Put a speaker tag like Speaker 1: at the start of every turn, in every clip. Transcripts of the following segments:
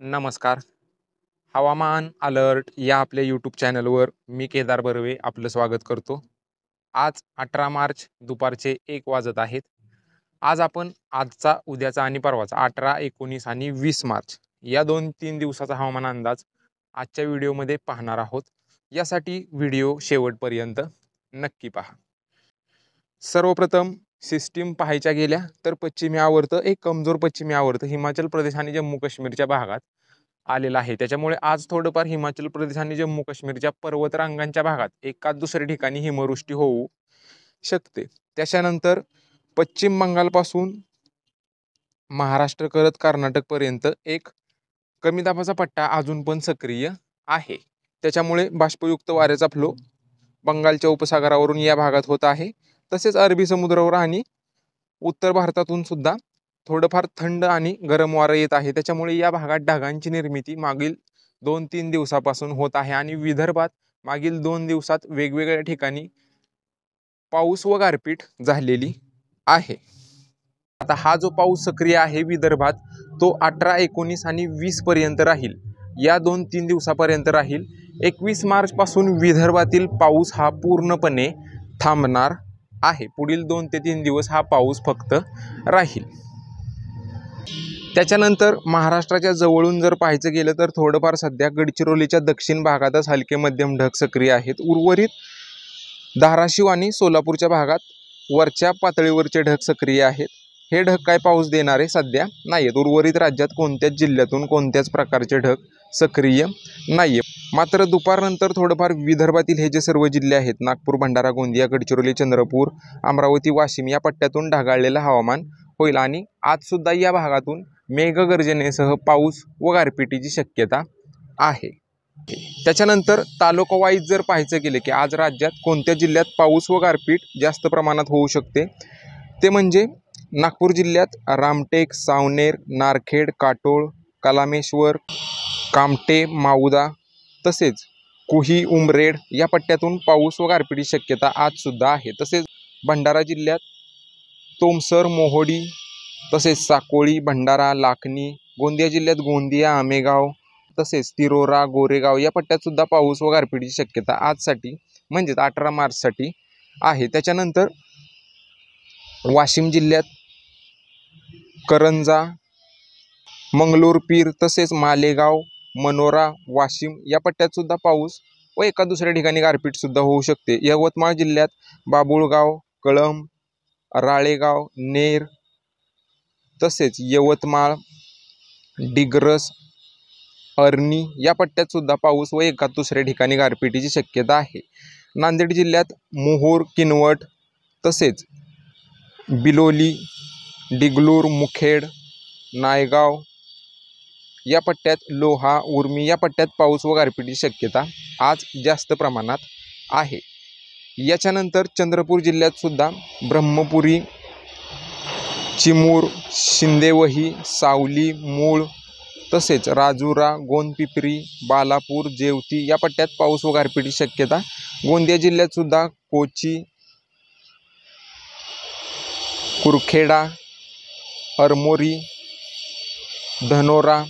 Speaker 1: नमस्कार. हवामान अलर्ट या आपल्या यूट्यूब चॅनलवर मी केदार बर्वे आपलं स्वागत करतो. आज 18 मार्च दुपारचे 1 वाजत आहेत. आज आपण आजचा, उद्याचा आणि परवाचा 18, 19 आणि 20 मार्च या 2-3 दिवसाचा हवामान अंदाज आजच्या व्हिडिओमध्ये पाहणार आहोत. यासाठी व्हिडिओ शेवटपर्यंत नक्की पहा. सर्वप्रथम सिस्टीम पाहायच्या गेल्या तर पश्चिमी आवर्त एक कमजोर पश्चिमी आवर्त हिमाचल प्रदेश आणि जम्मू काश्मीरच्या भागात आलेला आहे. त्याच्यामुळे आज थोडंफार हिमाचल प्रदेश आणि जम्मू काश्मीरच्या पर्वतरांगांच्या भागात एकाच दुसऱ्या ठिकाणी हिमवृष्टी होऊ शकते. त्याच्यानंतर पश्चिम बंगालपासून महाराष्ट्र करत कर्नाटकपर्यंत एक कमी दाबाचा पट्टा अजून पण सक्रिय आहे. त्याच्यामुळे बाष्पयुक्त वाऱ्याचा फ्लो बंगालच्या उपसागरावरून या भागात होत आहे. तसेच अरबी समुद्रावर आणि उत्तर भारतातून सुद्धा थोडंफार थंड आणि गरम वारं येत आहे. त्याच्यामुळे या भागात ढगांची निर्मिती मागील 2-3 दिवसापासून होत आहे आणि विदर्भात मागील 2 दिवसात वेगवेगळ्या ठिकाणी पाऊस व गारपीट झालेली आहे. आता हा जो पाऊस सक्रिय आहे विदर्भात तो 18, 19 आणि 20 पर्यंत राहील. या 2-3 दिवसापर्यंत राहील. 21 मार्च पासून विदर्भातील पाऊस हा पूर्णपणे थांबणार आहे. पुढील 2 ते 3 दिवस हा पाऊस फक्त राहील. त्याच्यानंतर महाराष्ट्राच्या जवळून जर पाहायचं गेलं तर थोडंफार सध्या गडचिरोलीच्या दक्षिण भागातच हलके मध्यम ढग सक्रिय आहेत. उर्वरित धाराशिव आणि सोलापूरच्या भागात वरच्या पातळीवरचे ढग सक्रिय आहेत. हे ढग काय पाऊस देणारे सध्या नाहीत. उर्वरित राज्यात कोणत्याच जिल्ह्यातून कोणत्याच प्रकारचे ढग सक्रिय नाहीये. मात्र दुपारनंतर थोडंफार विदर्भातील हे जे सर्व जिल्हे आहेत नागपूर, भंडारा, गोंदिया, गडचिरोली, चंद्रपूर, अमरावती, वाशिम या पट्ट्यातून ढगाळलेलं हवामान होईल आणि आज सुद्धा या भागातून मेघगर्जनेसह पाऊस व गारपिटीची शक्यता आहे. त्याच्यानंतर तालुका वाईज जर पाहायचं गेलं की आज राज्यात कोणत्या जिल्ह्यात पाऊस व गारपीट जास्त प्रमाणात होऊ शकते ते म्हणजे नागपूर जिल्ह्यात रामटेक, सावनेर, नारखेड, काटोळ, कलामेश्वर, कामटे, माऊदा तसेच कुही, उमरेड या पट्ट्यातून पाऊस व गारपिटीची शक्यता आज सुद्धा आहे. तसेच भंडारा जिल्ह्यात तोमसर, मोहोडी तसेच साकोळी, भंडारा, लाखनी, गोंदिया जिल्ह्यात गोंदिया, आमेगाव तसेच तिरोरा, गोरेगाव या पट्ट्यात सुद्धा पाऊस व गारपिटीची शक्यता आजसाठी म्हणजेच 18 मार्चसाठी आहे. त्याच्यानंतर वाशिम जिल्ह्यात करंजा, मंगलोरपीर तसेच मालेगाव, मनोरा, वाशिम या पट्ट्यात सुद्धा पाऊस व एका दुसऱ्या ठिकाणी गारपीट सुद्धा होऊ शकते. यवतमाळ जिल्ह्यात बाबुळगाव, कळंब, राळेगाव, नेर तसेच यवतमाळ, डिग्रस, अर्नी या पट्ट्यात सुद्धा पाऊस व एका दुसऱ्या ठिकाणी गारपिटीची शक्यता आहे. नांदेड जिल्ह्यात मोहोर, किनवट तसेच बिलोली, डिगलूर, मुखेड, नायगाव या पट्ट्यात लोहा, उर्मी या पट्ट्यात पाऊस व गारपिटीची शक्यता आज जास्त प्रमाणात आहे. याच्यानंतर चंद्रपूर जिल्ह्यात सुद्धा ब्रह्मपुरी, चिमूर, शिंदेवही, सावली, मूळ तसेच राजुरा, गोंदपिपरी, बालापूर, जेवती या पट्ट्यात पाऊस व गारपिटीची शक्यता. गोंदिया जिल्ह्यात सुद्धा कोची, कुरखेडा, अरमोरी, धनोरा,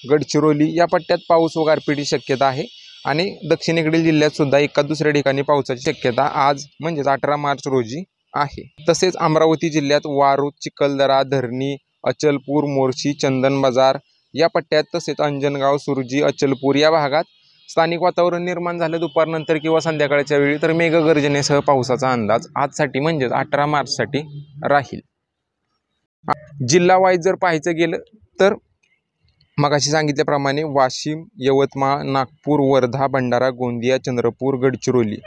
Speaker 1: गडचिरोली या पट्ट्यात पाऊस व गारपिटीची शक्यता आहे. आणि दक्षिणेकडील जिल्ह्यात सुद्धा एका दुसऱ्या ठिकाणी पावसाची शक्यता आज म्हणजेच 18 मार्च रोजी आहे. तसेच अमरावती जिल्ह्यात वारूद, चिखलदरा, धरणी, अचलपूर, मोर्शी, चंदन बाजार या पट्ट्यात तसेच अंजनगाव, सुरजी, अचलपूर या भागात स्थानिक वातावरण निर्माण झालं दुपारनंतर किंवा संध्याकाळच्या वेळी तर मेघगर्जनेसह पावसाचा अंदाज आजसाठी म्हणजेच 18 मार्चसाठी राहील. जिल्हा वाईज जर पाहायचं गेलं तर मगाशी सांगितल्याप्रमाणे वाशिम, यवतमाळ, नागपूर, वर्धा, भंडारा, गोंदिया, चंद्रपूर, गडचिरोली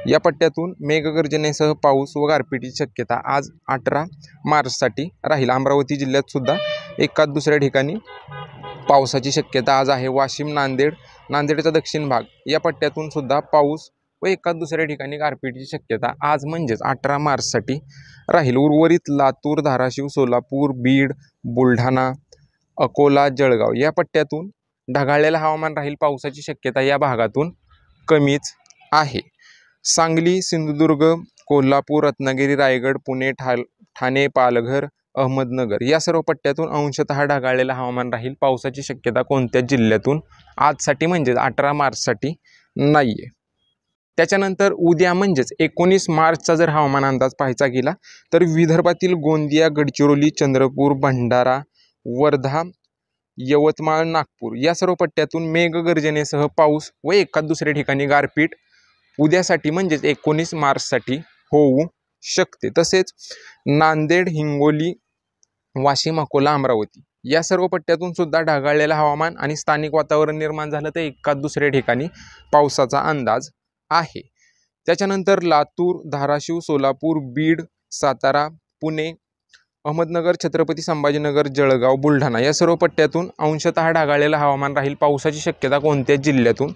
Speaker 1: या पट्ट्यातून मेघगर्जनेसह पाऊस व गारपिटीची शक्यता आज 18 मार्चसाठी राहील. अमरावती जिल्ह्यात सुद्धा एकाच दुसऱ्या ठिकाणी पावसाची शक्यता आज आहे. वाशिम, नांदेडचा दक्षिण भाग या पट्ट्यातून सुद्धा पाऊस व एकाच दुसऱ्या ठिकाणी गारपिटीची शक्यता आज म्हणजेच 18 मार्चसाठी राहील. उर्वरित लातूर, धाराशिव, सोलापूर, बीड, बुलढाणा, अकोला, जळगाव या पट्ट्यातून ढगाळलेलं हवामान राहील. पावसाची शक्यता या भागातून कमीच आहे. सांगली, सिंधुदुर्ग, कोल्हापूर, रत्नागिरी, रायगड, पुणे, ठाणे, पालघर, अहमदनगर या सर्व पट्ट्यातून अंशतः ढगाळलेलं हवामान राहील. पावसाची शक्यता कोणत्याच जिल्ह्यातून आजसाठी म्हणजेच 18 मार्चसाठी नाही आहे. त्याच्यानंतर उद्या म्हणजेच 19 मार्चचा जर हवामान अंदाज पाहायचा गेला तर विदर्भातील गोंदिया, गडचिरोली, चंद्रपूर, भंडारा, वर्धा, यवतमाळ, नागपूर या सर्व पट्ट्यातून मेघगर्जनेसह पाऊस व एखाद दुसऱ्या ठिकाणी गारपीट उद्यासाठी म्हणजेच 19 मार्चसाठी होऊ शकते. तसेच नांदेड, हिंगोली, वाशिम, अकोला, अमरावती या सर्व पट्ट्यातून सुद्धा ढगाळलेलं हवामान आणि स्थानिक वातावरण निर्माण झालं तर एखाद दुसऱ्या ठिकाणी पावसाचा अंदाज आहे. त्याच्यानंतर लातूर, धाराशिव, सोलापूर, बीड, सातारा, पुणे, अहमदनगर, छत्रपती संभाजीनगर, जळगाव, बुलढाणा या सर्व पट्ट्यातून अंशतः ढगाळलेलं हवामान राहील. पावसाची शक्यता कोणत्याच जिल्ह्यातून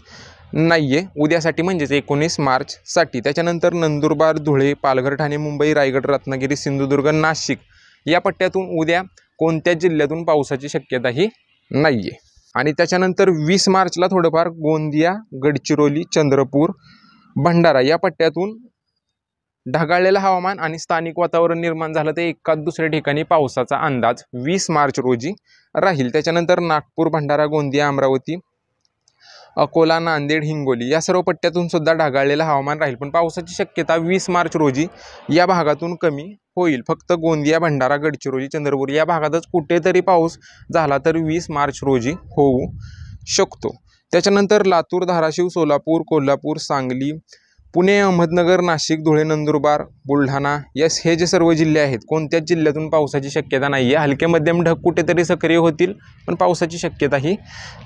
Speaker 1: नाही आहे उद्यासाठी म्हणजेच 19 मार्चसाठी. त्याच्यानंतर नंदुरबार, धुळे, पालघर, ठाणे, मुंबई, रायगड, रत्नागिरी, सिंधुदुर्ग, नाशिक या पट्ट्यातून उद्या कोणत्याच जिल्ह्यातून पावसाची शक्यताही नाही आहे. आणि त्याच्यानंतर 20 मार्चला थोडंफार गोंदिया, गडचिरोली, चंद्रपूर, भंडारा या पट्ट्यातून ढगाळलेलं हवामान आणि स्थानिक वातावरण निर्माण झालं तर एखाद दुसऱ्या ठिकाणी पावसाचा अंदाज 20 मार्च रोजी राहील. त्याच्यानंतर नागपूर, भंडारा, गोंदिया, अमरावती, अकोला, नांदेड, हिंगोली या सर्व पट्ट्यातून सुद्धा ढगाळलेलं हवामान राहील. पण पावसाची शक्यता 20 मार्च रोजी या भागातून कमी होईल. फक्त गोंदिया, भंडारा, गडचिरोली, चंद्रपूर या भागातच कुठेतरी पाऊस झाला तर 20 मार्च रोजी होऊ शकतो. त्याच्यानंतर लातूर, धाराशिव, सोलापूर, कोल्हापूर, सांगली, पुणे, अहमदनगर, नाशिक, धुळे, नंदुरबार, बुलढाणा हे जे सर्व जिल्हे आहेत कोणत्याच जिल्ह्यातून पावसाची शक्यता नाही आहे. हलके मध्यम ढग कुठेतरी सक्रिय होतील पण पावसाची शक्यताही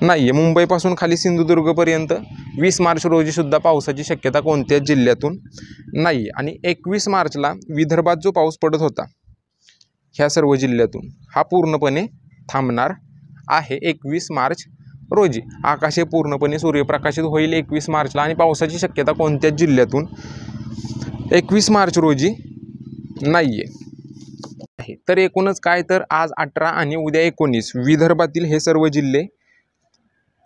Speaker 1: नाही आहे. मुंबईपासून खाली सिंधुदुर्गपर्यंत 20 मार्च रोजी सुद्धा पावसाची शक्यता कोणत्याच जिल्ह्यातून नाही आहे. आणि 21 मार्चला विदर्भात जो पाऊस पडत होता ह्या सर्व जिल्ह्यातून हा पूर्णपणे थांबणार आहे. 21 मार्च रोजी आकाशे पूर्णपणे सूर्यप्रकाशित होईल 21 मार्चला आणि पावसाची शक्यता कोणत्याच जिल्ह्यातून 21 मार्च रोजी नाही आहे. तर एकूणच काय तर आज 18 आणि उद्या 19 विदर्भातील हे सर्व जिल्हे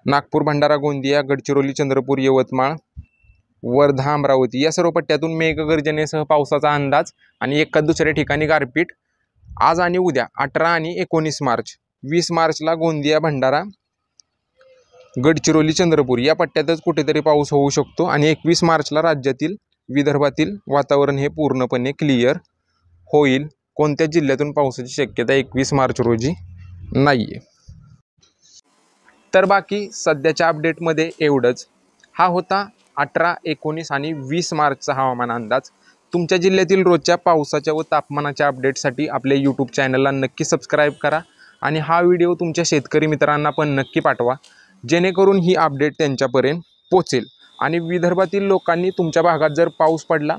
Speaker 1: नागपूर, भंडारा, गोंदिया, गडचिरोली, चंद्रपूर, यवतमाळ, वर्धा, अमरावती या सर्व पट्ट्यातून मेघगर्जनेसह पावसाचा अंदाज आणि एखाद दुसऱ्या ठिकाणी गारपीट आज आणि उद्या 18 आणि 19 मार्च. 20 मार्चला गोंदिया, भंडारा, गडचिरोली, चंद्रपूर या पट्ट्यातच कुठेतरी पाऊस होऊ शकतो आणि 21 मार्चला राज्यातील विदर्भातील वातावरण हे पूर्णपणे क्लिअर होईल. कोणत्याच जिल्ह्यातून पावसाची शक्यता 21 मार्च रोजी नाही आहे. तर बाकी सध्याच्या अपडेटमध्ये एवढंच. हा होता 18, 19 आणि 20 मार्चचा हवामान अंदाज. तुमच्या जिल्ह्यातील रोजच्या पावसाच्या व तापमानाच्या अपडेटसाठी आपल्या यूट्यूब चॅनलला नक्की सबस्क्राईब करा आणि हा व्हिडिओ तुमच्या शेतकरी मित्रांना पण नक्की पाठवा जेणेकरून ही अपडेट त्यांच्यापर्यंत पोचेल. आणि विदर्भातील लोकांनी तुमच्या भागात जर पाऊस पडला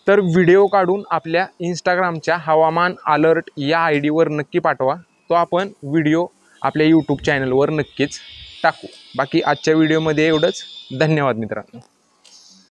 Speaker 1: तर व्हिडिओ काढून आपल्या इंस्टाग्रामच्या हवामान अलर्ट या ID वर नक्की पाठवा. तो आपण व्हिडिओ आपल्या यूट्यूब चॅनलवर नक्कीच टाकू. बाकी आजच्या व्हिडिओमध्ये एवढंच. धन्यवाद मित्रांनो.